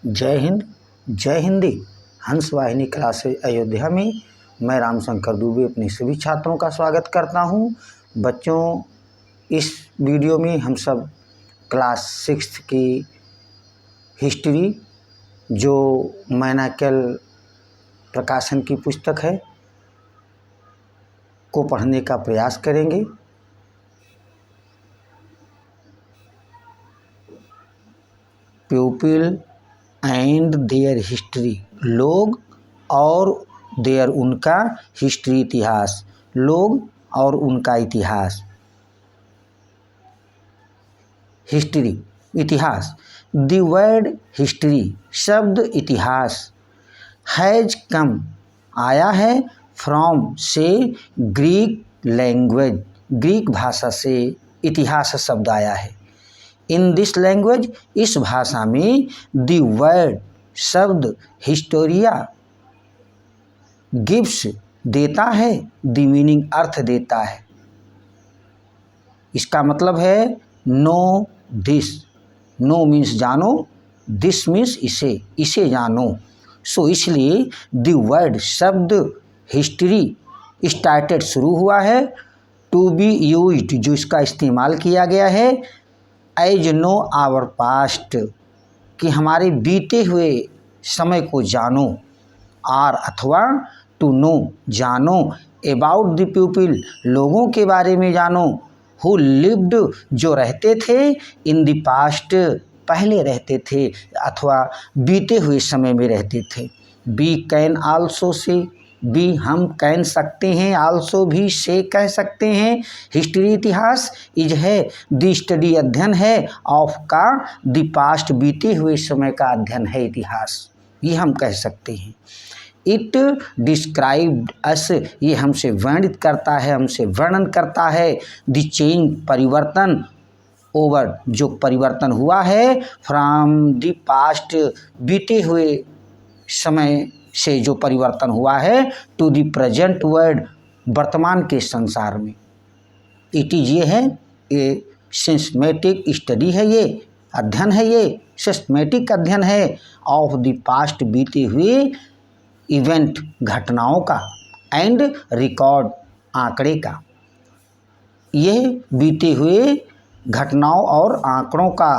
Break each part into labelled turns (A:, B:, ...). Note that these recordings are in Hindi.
A: जय हिंद, जय हिंदी। हंस वाहिनी क्लास अयोध्या में मैं रामशंकर दुबे अपने सभी छात्रों का स्वागत करता हूं। बच्चों, इस वीडियो में हम सब क्लास 6 की हिस्ट्री, जो मैनाक्यल प्रकाशन की पुस्तक है, को पढ़ने का प्रयास करेंगे। पीपल एंड देयर हिस्ट्री, लोग और देयर उनका, हिस्ट्री इतिहास, लोग और उनका इतिहास। हिस्ट्री इतिहास। द वर्ड हिस्ट्री, शब्द इतिहास, हैज कम आया है, फ्रॉम से ग्रीक लैंग्वेज, ग्रीक भाषा से इतिहास शब्द आया है। इन दिस लैंग्वेज, इस भाषा में द वर्ड शब्द हिस्टोरिया गिव्स देता है, द मीनिंग अर्थ देता है। इसका मतलब है नो दिस, नो मीन्स जानो, दिस मीन्स इसे, इसे जानो। सो इसलिए द वर्ड शब्द हिस्ट्री स्टार्टेड शुरू हुआ है, टू बी यूज्ड जो इसका इस्तेमाल किया गया है, एज नो आवर पास्ट कि हमारे बीते हुए समय को जानो, आर अथवा टू नो जानो, अबाउट द पीपल लोगों के बारे में जानो, हु लिव्ड जो रहते थे, इन द पास्ट पहले रहते थे अथवा बीते हुए समय में रहते थे। B can also say, B हम कैन सकते हैं, आल्सो भी से कह सकते हैं। हिस्ट्री इतिहास, इज है द स्टडी अध्ययन है, ऑफ का द पास्ट बीते हुए समय का अध्ययन है इतिहास, ये हम कह सकते हैं। इट डिस्क्राइब्ड अस, ये हमसे वर्णित करता है, हमसे वर्णन करता है, द चेंज परिवर्तन, ओवर जो परिवर्तन हुआ है, फ्रॉम द पास्ट बीते हुए समय से जो परिवर्तन हुआ है, टू द प्रेजेंट वर्ल्ड वर्तमान के संसार में। इट इज ये है, ये सिस्टमेटिक स्टडी है, ये अध्ययन है, ये सिस्टमेटिक अध्ययन है, ऑफ द पास्ट बीते हुए इवेंट घटनाओं का, एंड रिकॉर्ड आंकड़े का। ये बीते हुए घटनाओं और आंकड़ों का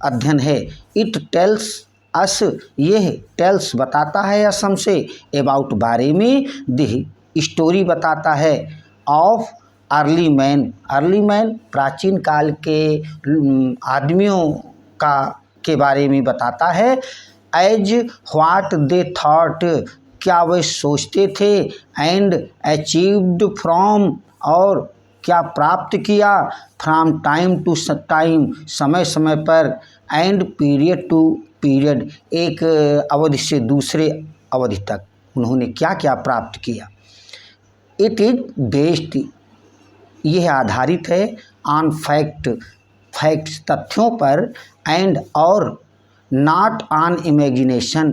A: अध्ययन है। इट टेल्स अस, ये टेल्स बताता है अस हमसे, अबाउट बारे में, द स्टोरी बताता है, of early man, early man प्राचीन काल के आदमियों का के बारे में बताता है, एज व्हाट दे थॉट क्या वे सोचते थे, एंड अचीव्ड फ्रॉम और क्या प्राप्त किया, फ्रॉम टाइम टू टाइम समय समय पर, एंड पीरियड टू पीरियड एक अवधि से दूसरे अवधि तक उन्होंने क्या क्या प्राप्त किया। इट इज बेस्ड, यह आधारित है, ऑन फैक्ट, फैक्ट्स तथ्यों पर, एंड और नॉट ऑन इमेजिनेशन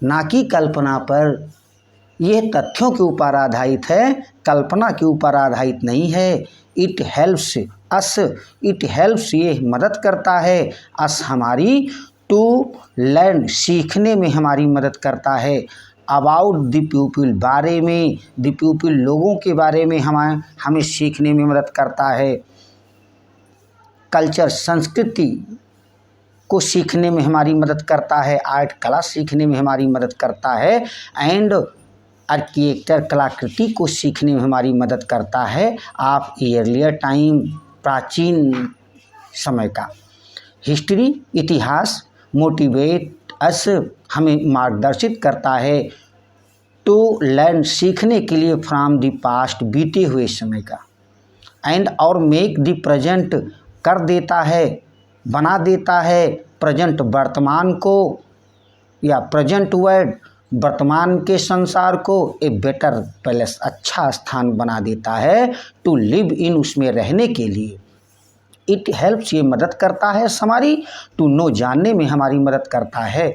A: ना कि कल्पना पर। यह तथ्यों के ऊपर आधारित है, कल्पना के ऊपर आधारित नहीं है। It helps us, it helps ये मदद करता है, अस हमारी, टू लर्न सीखने में हमारी मदद करता है, अबाउट द पीपल बारे में, द पीपल लोगों के बारे में हमें सीखने में मदद करता है। कल्चर संस्कृति को सीखने में हमारी मदद करता है, आर्ट कला सीखने में हमारी मदद करता है, एंड आर्किटेक्चर कलाकृति को सीखने में हमारी मदद करता है, ऑफ ईयरलियर टाइम प्राचीन समय का। हिस्ट्री इतिहास मोटिवेट अस हमें मार्गदर्शित करता है, टू लर्न सीखने के लिए, फ्रॉम द पास्ट बीते हुए समय का, एंड और मेक द प्रेजेंट कर देता है, बना देता है, प्रेजेंट वर्तमान को या प्रेजेंट वर्ल्ड वर्तमान के संसार को, ए बेटर पैलेस अच्छा स्थान बना देता है, टू लिव इन उसमें रहने के लिए। इट हेल्प्स ये मदद करता है हमारी, टू नो जानने में हमारी मदद करता है,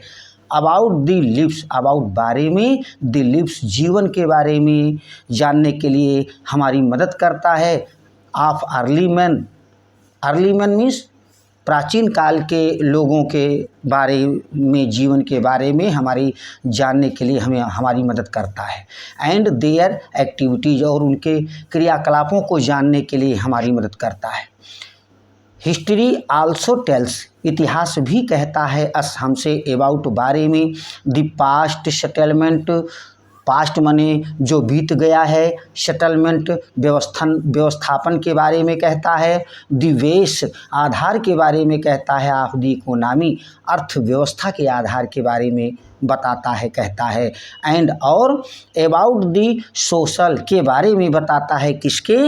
A: अबाउट द लिव्स अबाउट बारे में, द लिव्स जीवन के बारे में जानने के लिए हमारी मदद करता है, of early man, early man means प्राचीन काल के लोगों के बारे में, जीवन के बारे में हमारी जानने के लिए हमें हमारी मदद करता है। एंड देयर एक्टिविटीज़, और उनके क्रियाकलापों को जानने के लिए हमारी मदद करता है। हिस्ट्री आल्सो टेल्स, इतिहास भी कहता है अस हमसे, अबाउट बारे में, द पास्ट सेटलमेंट, पास्ट माने जो बीत गया है, सेटलमेंट व्यवस्थापन के बारे में कहता है, द वेस आधार के बारे में कहता है, ऑफ द इकोनॉमी अर्थव्यवस्था के आधार के बारे में बताता है, कहता है, एंड और अबाउट द सोशल के बारे में बताता है, किसके,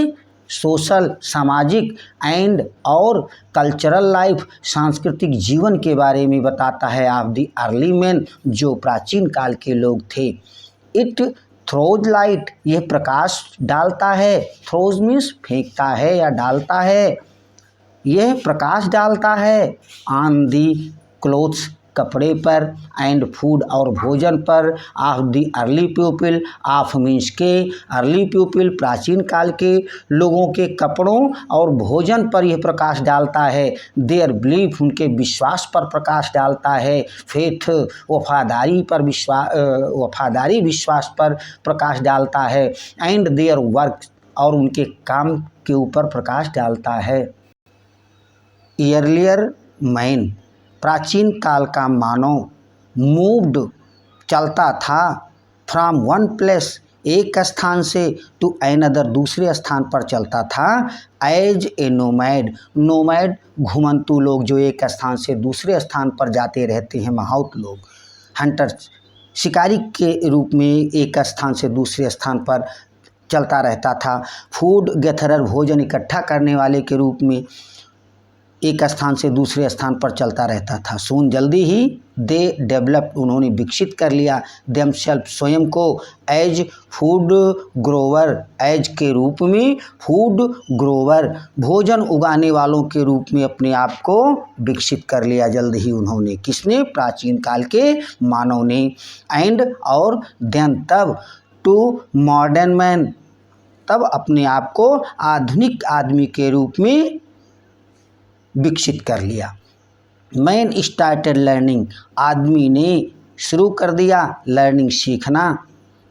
A: सोशल सामाजिक, एंड और कल्चरल लाइफ सांस्कृतिक जीवन के बारे में बताता है, ऑफ द अर्ली मैन जो प्राचीन काल के लोग थे। इट थ्रोज लाइट, यह प्रकाश डालता है, थ्रोज मीन्स फेंकता है या डालता है, यह प्रकाश डालता है, ऑन दी क्लोथ्स कपड़े पर, एंड फूड और भोजन पर, of the early people, of means के, अर्ली पीपल प्राचीन काल के लोगों के कपड़ों और भोजन पर यह प्रकाश डालता है, देयर बिलीफ उनके विश्वास पर प्रकाश डालता है, फेथ वफादारी विश्वास पर प्रकाश डालता है, एंड देयर वर्क और उनके काम के ऊपर प्रकाश डालता है। अर्लियर मैन, प्राचीन काल का मानव, मूव्ड चलता था, फ्रॉम वन प्लेस एक स्थान से, टू अनदर दूसरे स्थान पर चलता था, एज ए नोमैड, नोमैड घुमंतु लोग जो एक स्थान से दूसरे स्थान पर जाते रहते हैं, महाउत लोग, हंटर शिकारी के रूप में एक स्थान से दूसरे स्थान पर चलता रहता था, फूड गैथरर भोजन इकट्ठा करने वाले के रूप में एक स्थान से दूसरे स्थान पर चलता रहता था। सून जल्दी ही दे डेवलप्ड उन्होंने विकसित कर लिया, देमसेल्फ स्वयं को, एज फूड ग्रोवर, एज के रूप में, फूड ग्रोवर भोजन उगाने वालों के रूप में अपने आप को विकसित कर लिया जल्द ही उन्होंने, किसने, प्राचीन काल के मानव ने, एंड और देन तब, टू मॉडर्न मैन तब अपने आप को आधुनिक आदमी के रूप में विकसित कर लिया। मैन स्टार्टेड लर्निंग, आदमी ने शुरू कर दिया लर्निंग सीखना,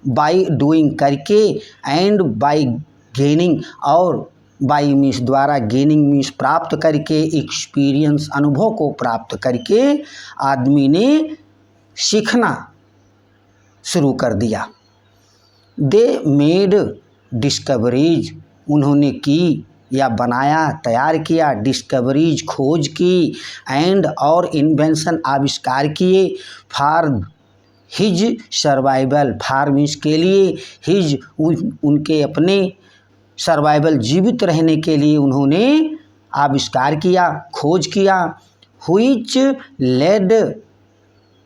A: बाय डूइंग करके, एंड बाय गेनिंग और बाय मीन्स द्वारा, गेनिंग मीन्स प्राप्त करके, एक्सपीरियंस अनुभव को प्राप्त करके आदमी ने सीखना शुरू कर दिया। दे मेड डिस्कवरीज, उन्होंने की या बनाया, तैयार किया, डिस्कवरीज खोज की, एंड और इन्वेंशन आविष्कार किए, for his survival, for means के लिए, हिज उनके अपने, सर्वाइवल जीवित रहने के लिए उन्होंने आविष्कार किया, खोज किया, which led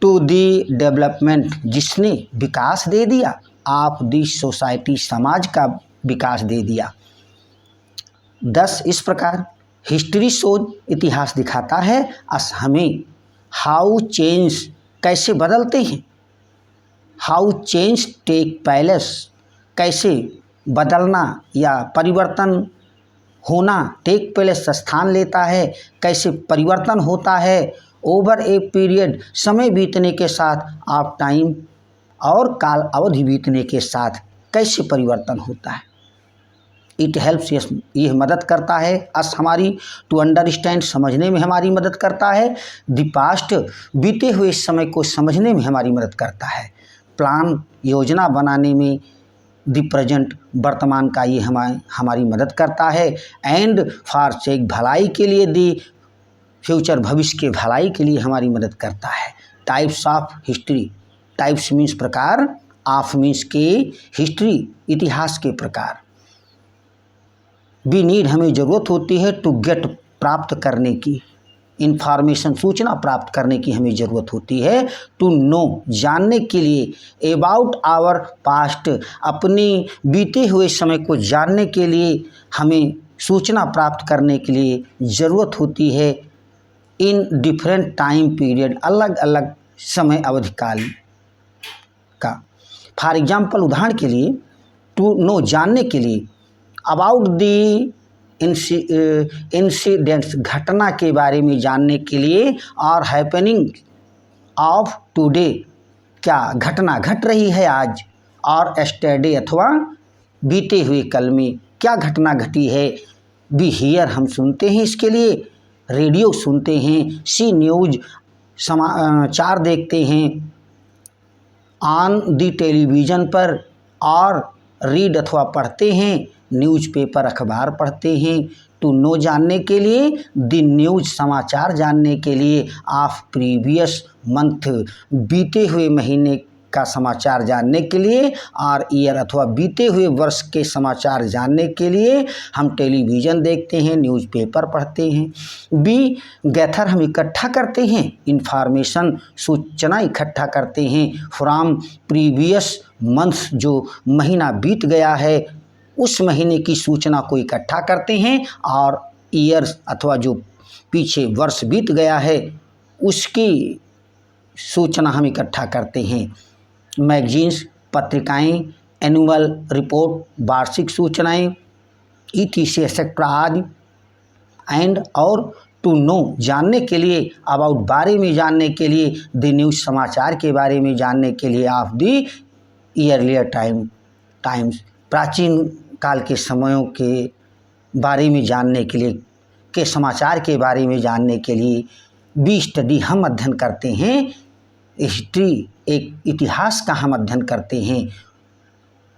A: to the development, जिसने विकास दे दिया, ऑफ दी सोसाइटी समाज का विकास दे दिया। दस इस प्रकार हिस्ट्री शोज इतिहास दिखाता है अस हमें, हाउ चेंज कैसे बदलते हैं, हाउ चेंज टेक प्लेस कैसे बदलना या परिवर्तन होना, टेक प्लेस स्थान लेता है, कैसे परिवर्तन होता है, ओवर ए पीरियड समय बीतने के साथ, ऑफ टाइम और काल अवधि बीतने के साथ कैसे परिवर्तन होता है। इट हेल्प्स, यह मदद करता है अस हमारी, टू अंडरस्टैंड समझने में हमारी मदद करता है, द पास्ट बीते हुए समय को समझने में हमारी मदद करता है, प्लान योजना बनाने में, द प्रेजेंट वर्तमान का ये हमारी मदद करता है, एंड फॉर चेक भलाई के लिए, दी फ्यूचर भविष्य के भलाई के लिए हमारी मदद करता है। Types of history, types means प्रकार, ऑफ मीन्स के, हिस्ट्री इतिहास के प्रकार। वी नीड हमें ज़रूरत होती है, टू गेट प्राप्त करने की, इंफॉर्मेशन सूचना प्राप्त करने की हमें ज़रूरत होती है, टू नो जानने के लिए, अबाउट आवर पास्ट अपने बीते हुए समय को जानने के लिए हमें सूचना प्राप्त करने के लिए ज़रूरत होती है, इन डिफरेंट टाइम पीरियड अलग अलग समय अवधि काल का। फॉर एग्जाम्पल उदाहरण के लिए, टू नो जानने के लिए, अबाउट दी इंसिडेंट्स घटना के बारे में जानने के लिए और हैपनिंग ऑफ टुडे क्या घटना घट रही है आज, और एस्टरडे अथवा बीते हुए कल में क्या घटना घटी है। बी हियर हम सुनते हैं इसके लिए, रेडियो सुनते हैं, सी न्यूज समाचार देखते हैं, ऑन द टेलीविज़न पर, और रीड अथवा पढ़ते हैं, न्यूज़पेपर अखबार पढ़ते हैं, टू नो जानने के लिए, द न्यूज़ समाचार जानने के लिए, ऑफ प्रीवियस मंथ बीते हुए महीने का समाचार जानने के लिए, और ईयर अथवा बीते हुए वर्ष के समाचार जानने के लिए हम टेलीविज़न देखते हैं, न्यूज़पेपर पढ़ते हैं। बी गैथर हम इकट्ठा करते हैं, इंफॉर्मेशन सूचना इकट्ठा करते हैं, फ्रॉम प्रीवियस मंथ्स जो महीना बीत गया है उस महीने की सूचना को इकट्ठा करते हैं, और ईयर्स अथवा जो पीछे वर्ष बीत गया है उसकी सूचना हम इकट्ठा करते हैं। मैगजीन्स पत्रिकाएं, एनुअल रिपोर्ट वार्षिक सूचनाएं, ईटीसी एक्सेट्रा आदि। एंड और टू नो जानने के लिए, अबाउट बारे में जानने के लिए, द न्यूज़ समाचार के बारे में जानने के लिए, ऑफ द ईयरलियर टाइम्स प्राचीन काल के समयों के बारे में जानने के लिए, के समाचार के बारे में जानने के लिए। बी स्टडी हम अध्ययन करते हैं, हिस्ट्री एक इतिहास का हम अध्ययन करते हैं।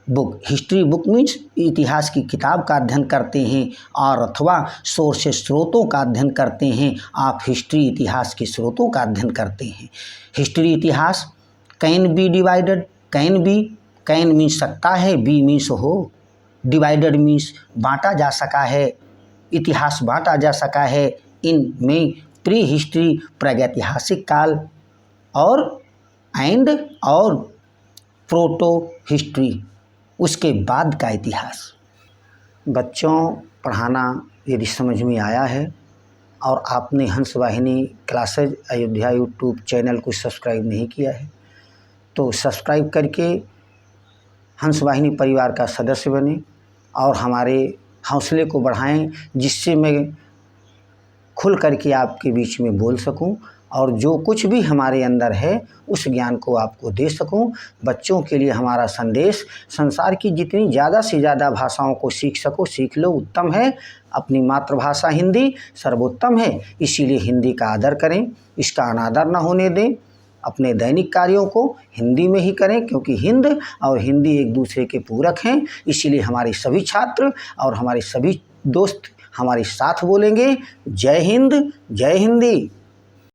A: बुक हिस्ट्री बुक मीन्स इतिहास की किताब का अध्ययन करते हैं, और अथवा सोर्सेस स्रोतों का अध्ययन करते हैं। आप हिस्ट्री इतिहास के स्रोतों का अध्ययन करते हैं। हिस्ट्री इतिहास can be divided, can means सकता है, बी मीन्स हो, डिवाइडेड मीन्स बांटा जा सका है, इतिहास बांटा जा सका है। इन में प्री हिस्ट्री प्रागैतिहासिक काल, और एंड और प्रोटो हिस्ट्री उसके बाद का इतिहास। बच्चों पढ़ाना यदि समझ में आया है और आपने हंस वाहिनी क्लासेज अयोध्या यूट्यूब चैनल को सब्सक्राइब नहीं किया है तो सब्सक्राइब करके हंस वाहिनी परिवार का सदस्य बने और हमारे हौसले को बढ़ाएं, जिससे मैं खुल करके आपके बीच में बोल सकूं और जो कुछ भी हमारे अंदर है उस ज्ञान को आपको दे सकूं। बच्चों के लिए हमारा संदेश, संसार की जितनी ज़्यादा से ज़्यादा भाषाओं को सीख सको सीख लो, उत्तम है। अपनी मातृभाषा हिंदी सर्वोत्तम है, इसीलिए हिंदी का आदर करें, इसका अनादर न होने दें। अपने दैनिक कार्यों को हिंदी में ही करें, क्योंकि हिंद और हिंदी एक दूसरे के पूरक हैं। इसीलिए हमारे सभी छात्र और हमारे सभी दोस्त हमारे साथ बोलेंगे, जय हिंद, जय हिंदी।